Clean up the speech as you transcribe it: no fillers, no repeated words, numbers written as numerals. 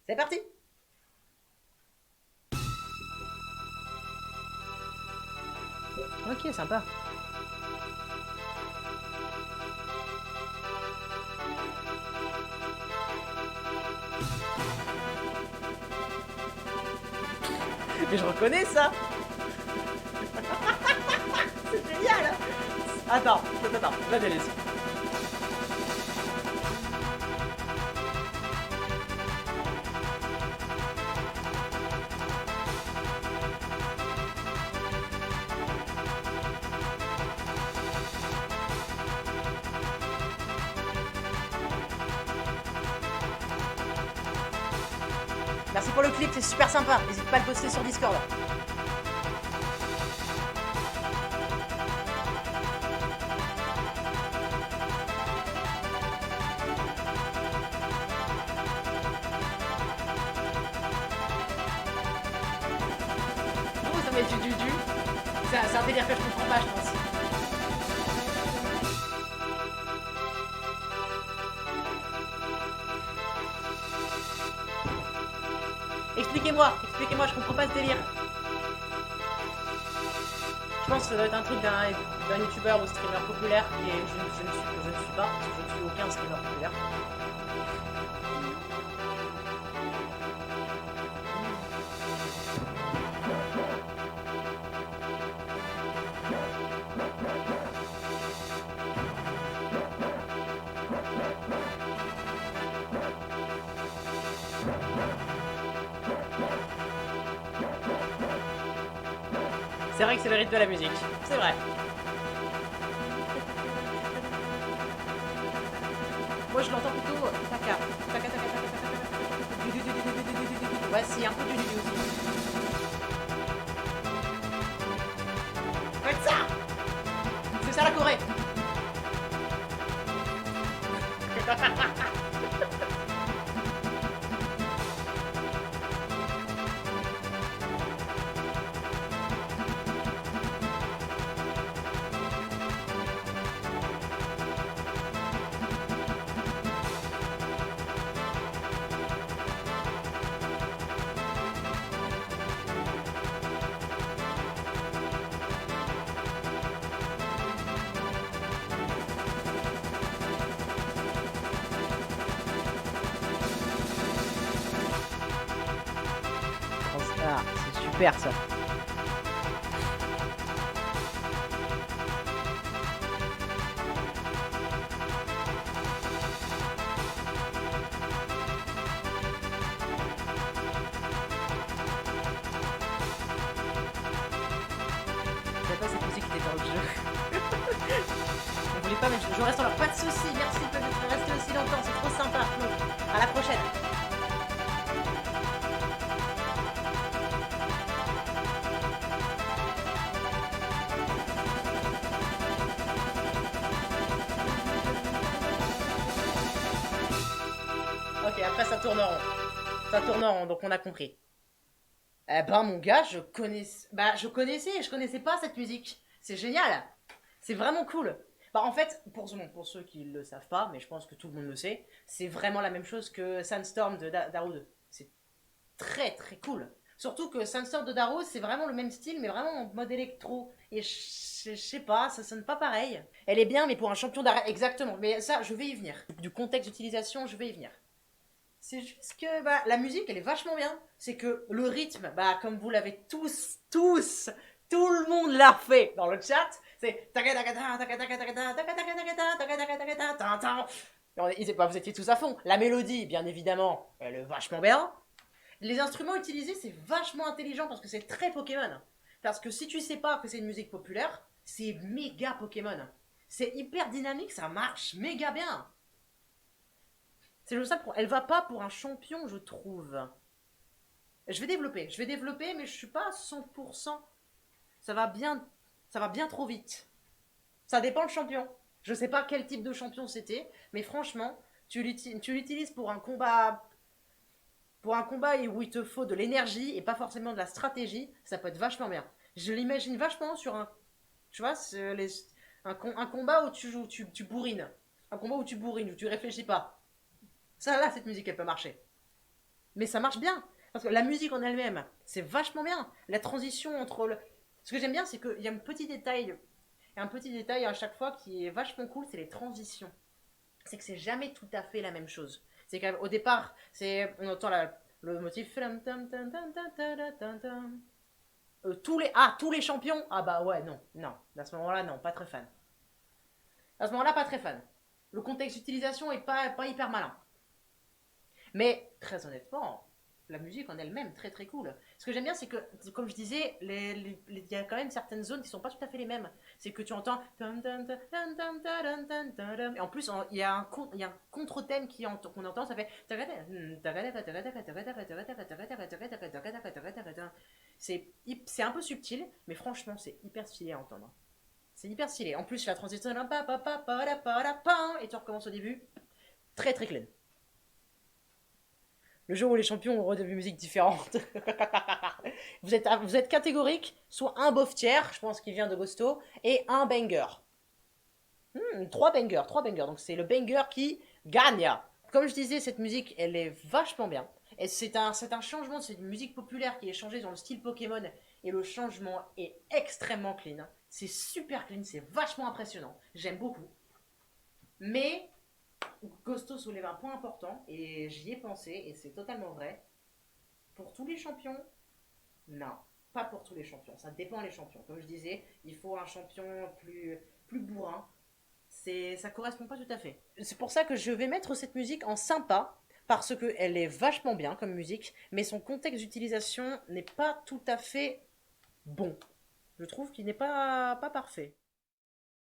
C'est parti. Ok, sympa. Mais je reconnais ça. C'est génial. Attends, la délaisse. Merci pour le clip, c'est super sympa. N'hésite pas à le poster sur Discord. Oh, ça met du. C'est un délire que je comprends pas, je pense. Expliquez-moi, je comprends pas ce délire. Je pense que ça doit être un truc d'un youtubeur ou streamer populaire et je ne suis pas, parce que je ne suis aucun streamer populaire. C'est vrai que c'est le rythme de la musique, c'est vrai. Moi je l'entends plutôt taka. Ouais, si, un peu du aussi. Faites ça. C'est ça la Corée. Ah, c'est super ça. Je savais pas cette musique était dans le jeu. On voulait pas, mais je reste en leur. Pas de soucis, merci de rester aussi longtemps, c'est trop sympa, Flo. À la prochaine. Ok, après ça tourne en rond. Ça tourne en rond, donc on a compris. Eh ben mon gars, je connaissais, je connaissais pas cette musique. C'est génial. C'est vraiment cool. Bah en fait, pour ceux qui le savent pas, mais je pense que tout le monde le sait, c'est vraiment la même chose que Sandstorm de Darude. C'est très très cool. Surtout que Sandstorm de Darude, c'est vraiment le même style, mais vraiment en mode électro. Et je sais pas, ça sonne pas pareil. Elle est bien, mais pour un champion d'arrêt, exactement. Mais ça, je vais y venir. Du contexte d'utilisation, je vais y venir. C'est juste que bah, la musique, elle est vachement bien. C'est que le rythme, bah, comme vous l'avez tous, tout le monde l'a refait dans le chat. C'est vous étiez tous à fond. La mélodie, bien évidemment, elle est vachement bien. Les instruments utilisés, c'est vachement intelligent parce que c'est très Pokémon. Parce que si tu sais pas que c'est une musique populaire, c'est méga Pokémon. C'est hyper dynamique, ça marche méga bien. C'est le ça pour. Elle va pas pour un champion, je trouve. Je vais développer, mais je suis pas à 100%. Ça va bien, ça va bien trop vite. Ça dépend le champion. Je sais pas quel type de champion c'était, mais franchement, tu l'utilises pour un combat où il te faut de l'énergie et pas forcément de la stratégie, ça peut être vachement bien. Je l'imagine vachement sur un, tu vois, un combat où tu bourrines. Un combat où tu bourrines, où tu réfléchis pas. Ça là, cette musique, elle peut marcher. Mais ça marche bien. Parce que la musique en elle-même, c'est vachement bien. La transition entre le. Ce que j'aime bien, c'est qu'il y a un petit détail à chaque fois qui est vachement cool, c'est les transitions. C'est que c'est jamais tout à fait la même chose. C'est qu'au départ, on entend le motif. Tous les champions. Ah bah ouais, non, non. À ce moment-là, non, pas très fan. À ce moment-là, pas très fan. Le contexte d'utilisation est pas hyper malin. Mais très honnêtement, la musique en elle-même, très très cool. Ce que j'aime bien, c'est que, comme je disais, il y a quand même certaines zones qui sont pas tout à fait les mêmes. C'est que tu entends. Et en plus, il y a un contre-thème qu'on entend, ça fait. C'est un peu subtil, mais franchement, c'est hyper stylé à entendre. C'est hyper stylé. En plus, la transition. Et tu recommences au début. Très très clean. Le jour où les champions auront des musiques différentes. Vous êtes catégorique, soit un bof tiers, je pense qu'il vient de Gosto, et un banger. Trois bangers. Donc c'est le banger qui gagne. Comme je disais, cette musique, elle est vachement bien. Et c'est un changement, c'est une musique populaire qui est changée dans le style Pokémon. Et le changement est extrêmement clean. C'est super clean, c'est vachement impressionnant. J'aime beaucoup. Mais Gosto soulève un point important, et j'y ai pensé, et c'est totalement vrai. Pour tous les champions, non, pas pour tous les champions. Ça dépend les champions. Comme je disais, il faut un champion plus bourrin. Ça correspond pas tout à fait. C'est pour ça que je vais mettre cette musique en sympa, parce qu'elle est vachement bien comme musique, mais son contexte d'utilisation n'est pas tout à fait bon. Je trouve qu'il n'est pas parfait.